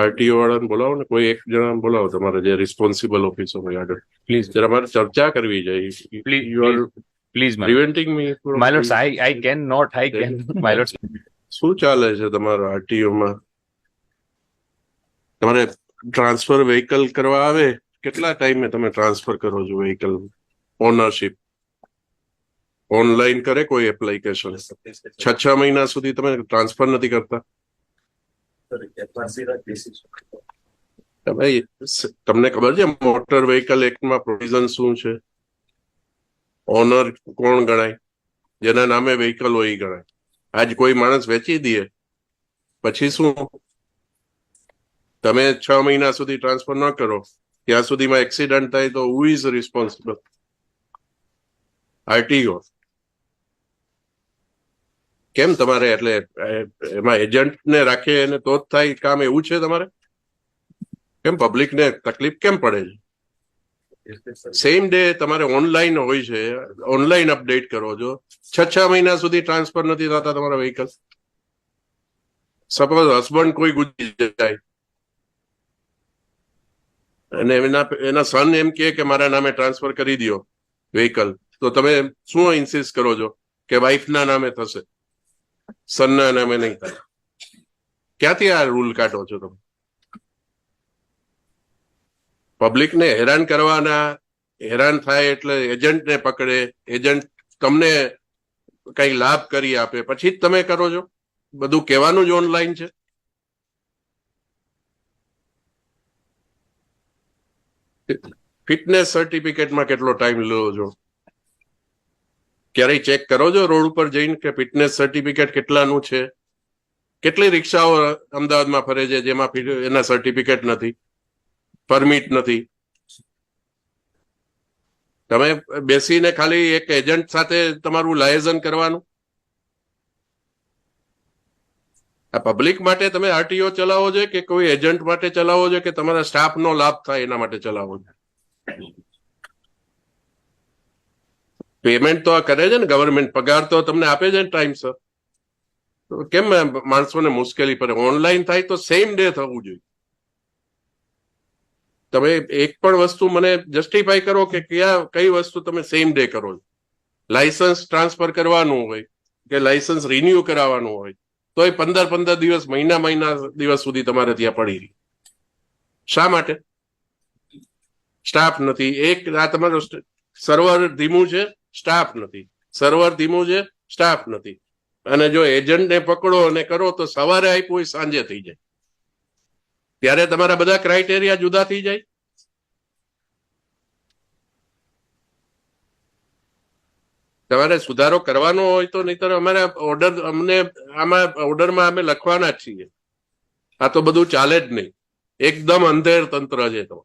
RTO વાળાને બોલાવો ને, કોઈ એક જણા બોલાવો તમારે જે રિસ્પોન્સિબલ ઓફિસર હોય આગળ. Please, જરા મારે ચર્ચા કરવી છે. please, you are please, my lord. Preventing me My lords, I cannot, I can, my lords. શું ચાલે છે તમારા આરટીઓમાં? તમારે ટ્રાન્સફર વ્હીકલ કરવા આવે, કેટલા ટાઈમે તમે ટ્રાન્સફર કરો છો વ્હીકલ? ઓનરશિપ ઓનલાઈન કરે કોઈ એપ્લિકેશન? 6 મહિના સુધી તમે ટ્રાન્સફર નથી કરતા? ભાઈ તમને ખબર છે મોટર વ્હીકલ એક્ટમાં પ્રોવિઝન શું છે? ઓનર કોણ ગણાય? જેના નામે વ્હીકલ હોય એ ગણાય. આજ કોઈ માણસ વેચી દે પછી શું? તમે 6 મહિના સુધી ટ્રાન્સફર ન કરો ત્યાં સુધીમાં એક્સિડન્ટ થાય તો હુ ઇઝ રિસ્પોન્સિબલ? આરટીઓ. કેમ તમારે એટલે એમાં એજન્ટને રાખે અને તો જ થાય કામ, એવું છે તમારે? કેમ પબ્લિકને તકલીફ કેમ પડે છે? સેમ ડે તમારે ઓનલાઈન હોય છે, ઓનલાઈન અપડેટ કરો છો. 6 મહિના સુધી ટ્રાન્સફર નથી થતા તમારા વ્હીકલ. સપોઝ હસબન્ડ કોઈ ગુજરી જાય અને એના સન એમ કે મારા નામે ટ્રાન્સફર કરી દો વ્હીકલ, તો તમે શું ઇન્સિસ્ટ કરો છો કે વાઇફના નામે થશે, સનના નામે નહીં થાય? ક્યાંથી આ રૂલ કાઢો છો તમે? પબ્લિકને હેરાન કરવાના, હેરાન થાય એટલે એજન્ટને પકડે, એજન્ટ તમને કઈ લાભ કરી આપે પછી જ તમે કરો છો. બધું કહેવાનું જ ઓનલાઈન છે. ફિટનેસ સર્ટિફિકેટમાં કેટલો ટાઈમ લો છો? ક્યારેય ચેક કરો છો રોડ ઉપર જઈને કે ફિટનેસ સર્ટિફિકેટ કેટલાનું છે? કેટલી રિક્ષાઓ અમદાવાદમાં ફરે છે જેમાં એના સર્ટિફિકેટ નથી, પરમિટ નથી? તમે બેસીને ખાલી એક એજન્ટ સાથે તમારું લાયઝન કરવાનું? આ પબ્લિક માટે તમે આરટીઓ ચલાવો છો કે કોઈ એજન્ટ માટે ચલાવો છો કે તમારા સ્ટાફનો લાભ થાય એના માટે ચલાવો છો? પેમેન્ટ તો આ કરે છે ને ગવર્મેન્ટ, પગાર તો તમને આપે છે ને ટાઈમસર. કેમ માણસોને મુશ્કેલી પડે? ઓનલાઈન થાય તો સેમ ડે થવું જોઈએ. તમે એક પણ વસ્તુ મને જસ્ટિફાઈ કરો કે કઈ વસ્તુ તમે સેમ ડે કરો છો? લાયસન્સ ટ્રાન્સફર કરવાનું હોય કે લાયસન્સ રિન્યુ કરાવવાનું હોય તો એ 15 દિવસ, મહિના દિવસ સુધી તમારે ત્યાં પડી રહી. શા માટે? સ્ટાફ નથી. એક આ તમારો સર્વર ધીમું છે, સ્ટાફ નથી. સર્વર ધીમું છે, સ્ટાફ નથી. અને જો એજન્ટને પકડો અને કરો તો સવારે આપ્યું હોય સાંજે થઈ જાય. ત્યારે તમારા બધા ક્રાઇટેરિયા જુદા થઈ જાય. તમારે સુધારો કરવાનો હોય તો નહીતર અમારે અમને આમાં ઓર્ડરમાં અમે લખવાના જ છીએ. આ તો બધું ચાલે જ નહીં. એકદમ અંધેર તંત્ર છે. તો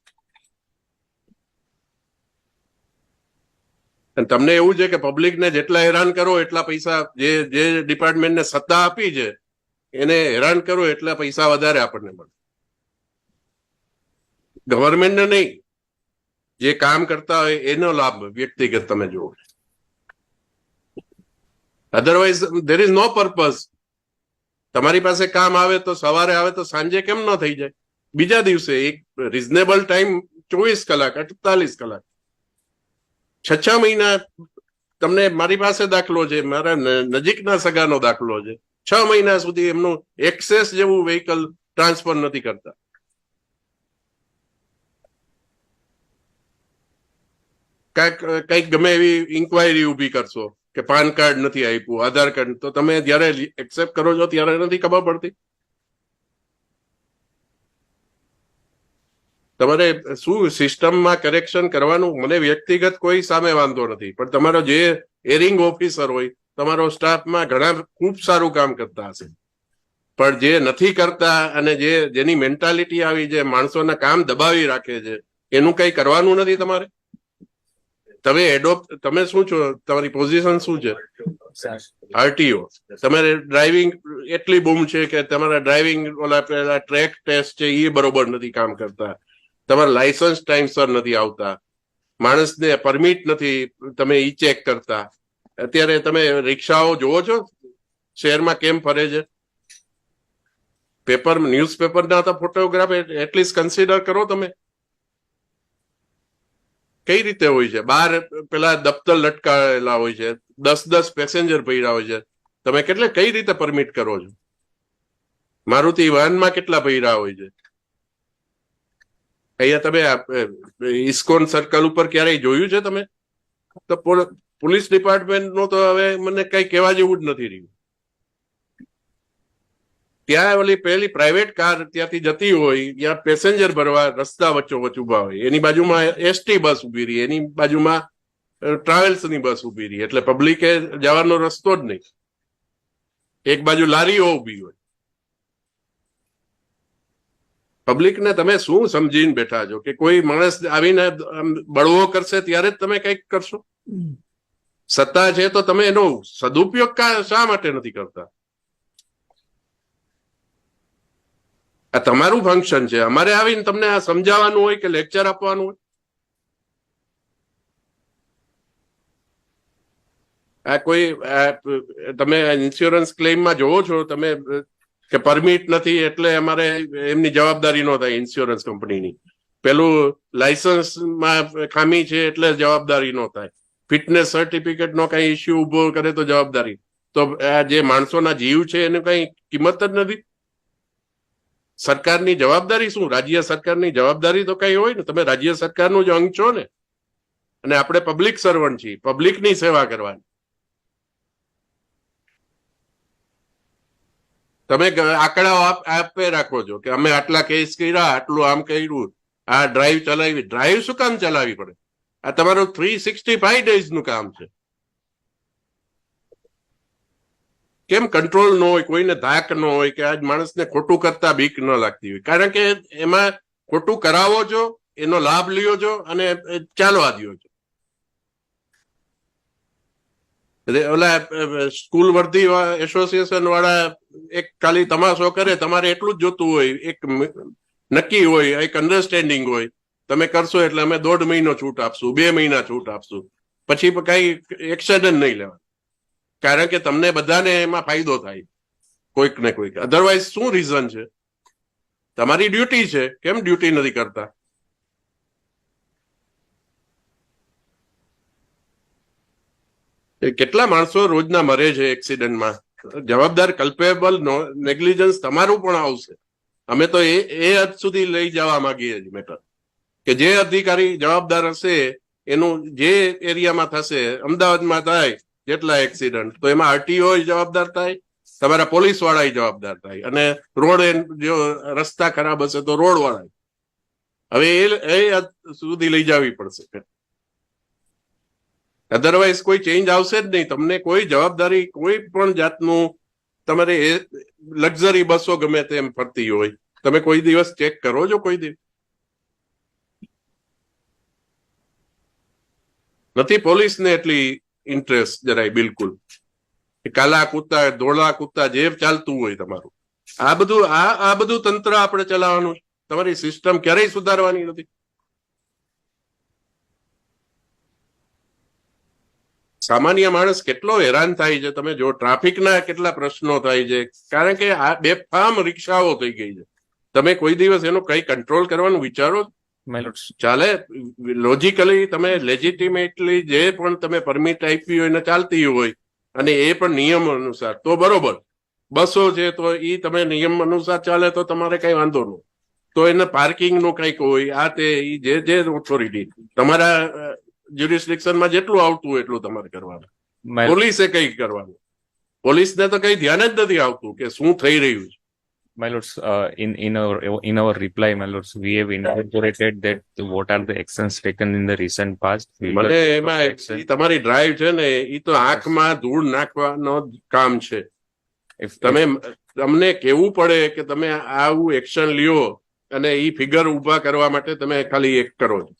તમને એવું છે કે પબ્લિકને જેટલા હેરાન કરો એટલા પૈસા, જે ડિપાર્ટમેન્ટને સત્તા આપી છે એને હેરાન કરો એટલા પૈસા વધારે આપણને મળે. ગવર્મેન્ટને નહીં, જે કામ કરતા હોય એનો લાભ વ્યક્તિગત તમે જુઓ. Otherwise there is no purpose. તમારી પાસે કામ આવે તો સવારે આવે તો સાંજે કેમ ન થઈ જાય? બીજા દિવસે એક રિઝનેબલ ટાઈમ 24 કલાક, 48 કલાક. 6 મહિના તમને, મારી પાસે દાખલો છે, મારા નજીકના સગાનો દાખલો છે. 6 મહિના સુધી એમનું એક્સેસ જેવું વ્હીકલ ટ્રાન્સફર નથી કરતા. કઈક ગમે એવી ઇન્કવાયરી ઉભી કરશો કે પાન કાર્ડ નથી આપ્યું, આધાર કાર્ડ, તો તમે જયારે એક્સેપ્ટ કરો છો ત્યારે નથી ખબર પડતી? તમારે શું સિસ્ટમમાં કરેક્શન કરવાનું? મને વ્યક્તિગત કોઈ સામે વાંધો નથી, પણ તમારો જે એરિંગ ઓફિસર હોય, તમારો સ્ટાફમાં ઘણા ખૂબ સારું કામ કરતા હશે, પણ જે નથી કરતા અને જેની મેન્ટાલિટી આવી છે, માણસોના કામ દબાવી રાખે છે, એનું કઈ કરવાનું નથી તમારે? તમે શું છો? તમારી પોઝિશન શું છે? આરટીઓ. તમારે ડ્રાઇવિંગ એટલી બૂમ છે કે તમારા ડ્રાઇવિંગ ઓલા પેલા ટ્રેક ટેસ્ટ છે એ બરોબર નથી કામ કરતા, તમારા લાયસન્સ ટાઈમસર નથી આવતા, માણસને પરમિટ નથી તમે ઈ ચેક કરતા. અત્યારે તમે રિક્ષાઓ જોવો છો શહેરમાં કેમ ફરે છે? પેપર ન્યૂઝપેપરના તો ફોટોગ્રાફ એટલીસ્ટ કન્સિડર કરો તમે. કઈ રીતે હોય છે? બહાર પેલા દફતર લટકાયેલા હોય છે, 10 પેસેન્જર ભર્યા હોય છે, તમે કઈ રીતે પરમિટ કરો છો? મારુતિ વાહનમાં કેટલા ભર્યા હોય છે? અહીંયા તમે ઇસ્કોન સર્કલ ઉપર ક્યારેય જોયું છે તમે? તો પોલીસ ડિપાર્ટમેન્ટ નું તો હવે મને કઈ કહેવા જેવું જ નથી રહ્યું. ત્યાં ઓલી પેલી પ્રાઇવેટ કાર ત્યાંથી જતી હોય, ત્યાં પેસેન્જર ભરવા રસ્તા વચ્ચોવચ્ચ ઉભા હોય, એની બાજુમાં એસટી બસ ઉભી રહી, એની બાજુમાં ટ્રાવેલ્સની બસ ઉભી રહી, એટલે પબ્લિકે જવાનો રસ્તો જ નહીં. એક બાજુ લારીઓ ઉભી હોય. પબ્લિકને તમે શું સમજીને બેઠા છો કે કોઈ માણસ આવીને બળવો કરશે ત્યારે જ તમે કંઈક કરશો? સત્તા છે તો તમે એનો સદુપયોગ શા માટે નથી કરતા? આ તમારું ફંક્શન છે. અમારે આવીને તમને આ સમજાવવાનું હોય કે લેક્ચર આપવાનું હોય? આ કોઈ તમે ઇન્સ્યોરન્સ ક્લેમમાં જોવો છો તમે કે પરમિટ નથી એટલે અમારે એમની જવાબદારી ન થાય ઇન્સ્યોરન્સ કંપનીની. પેલું લાયસન્સમાં ખામી છે એટલે જવાબદારી ન થાય. ફિટનેસ સર્ટિફિકેટ નો કઈ ઇસ્યુ ઉભો કરે તો જવાબદારી. તો આ જે માણસોના જીવ છે એની કઈ કિંમત જ નથી. સરકારની જવાબદારી શું? રાજ્ય સરકારની જવાબદારી તો કઈ હોય ને. તમે રાજ્ય સરકારનું જ અંગ છો ને, અને આપણે પબ્લિક સર્વન્ટ છીએ, પબ્લિકની સેવા કરવાની. તમે આંકડાઓ આપે રાખો છો કે અમે આટલા કેસ કર્યા, આટલું આમ કર્યું, આ ડ્રાઈવ ચલાવી. ડ્રાઈવ શું કામ ચલાવવી પડે? આ તમારું 365 ડેઝ નું કામ છે. કેમ કંટ્રોલ ન હોય, કોઈને ધાક ન હોય કે આજ માણસને ખોટું કરતા બીક ન લાગતી હોય? કારણ કે એમાં ખોટું કરાવો છો, એનો લાભ લ્યો છો અને ચાલવા દો છો. ઓલા સ્કૂલ વર્ધી એસોસિએશન વાળા એક ખાલી તમાશો કરે, તમારે એટલું જ જોતું હોય, એક નક્કી હોય, એક અન્ડરસ્ટેન્ડિંગ હોય, તમે કરશો એટલે અમે 1.5 મહિનો છૂટ આપશું, 2 મહિના છૂટ આપશું, પછી કઈ એક્શન જ નહીં લેવા. કારણ કે તમને બધાને એમાં ફાયદો થાય, કોઈક ને કોઈક. અધરવાઇઝ શું રીઝન છે? તમારી ડ્યુટી છે, કેમ ડ્યુટી નથી કરતા? કેટલા માણસો રોજના મરે છે એક્સિડન્ટમાં. જવાબદાર કલ્પેબલ નેગ્લિજન્સ તમારું પણ આવશે. અમે તો એ હદ સુધી લઈ જવા માંગીએ છીએ મેટર કે જે અધિકારી જવાબદાર હશે એનું જે એરિયામાં થશે, અમદાવાદમાં થાય જેટલા એક્સિડન્ટ, તો એમાં આરટીઓ જવાબદાર થાય, તમારા પોલીસ વાળા જવાબદાર થાય, અને રોડ જો રસ્તા ખરાબ હશે તો રોડ વાળા. હવે એ હદ સુધી લઈ જવી પડશે. અધરવાઇઝ કોઈ ચેન્જ આવશે જ નહીં. તમને કોઈ જવાબદારી, કોઈ પણ જાતનું, તમારે એ લક્ઝરી બસો ગમે તેમ ફરતી હોય, તમે કોઈ દિવસ ચેક કરો છો? કોઈ દિવસ નથી. પોલીસને એટલી ઇન્ટરેસ્ટ જરાય બિલકુલ. કાલા કૂતા, ધોળા કૂતા જે ચાલતું હોય તમારું, આ બધું તંત્ર આપણે ચલાવવાનું છે. તમારી સિસ્ટમ ક્યારેય સુધારવાની નથી. સામાન્ય માણસ કેટલો હેરાન થાય છે. તમે જો ટ્રાફિકના કેટલા પ્રશ્નો થાય છે, કારણ કે આ બેફામ રિક્ષાઓ થઈ ગઈ છે. તમે કોઈ દિવસ એનો કઈ કંટ્રોલ કરવાનું વિચારો? ચાલે લોજિકલી, તમે લેજિટિમેટલી જે પણ તમે પરમિટ આપી હોય ને ચાલતી હોય, અને એ પણ નિયમ અનુસાર, તો બરોબર. બસો છે તો એ તમે નિયમ અનુસાર ચાલે તો તમારે કઈ વાંધો નહીં. તો એને પાર્કિંગ નું કઈક હોય, આ તે જે ઓથોરિટી તમારા જ્યુરિસ્ડિક્શનમાં જેટલું આવતું હોય એટલું તમારે કરવાનું. પોલીસે કઈ કરવાનું? પોલીસને તો કઈ ધ્યાન જ નથી આવતું કે શું થઈ રહ્યું છે. My lords, in our reply, my lords, we have incorporated that what are the actions taken in the recent past. મને એમાં તમારી ડ્રાઈવ છે ને, એ તો આંખમાં ધૂળ નાખવાનો કામ છે. તમને કેવું પડે કે તમે આવું એક્શન લ્યો, અને એ ફિગર ઉભા કરવા માટે તમે ખાલી એક કરો છો.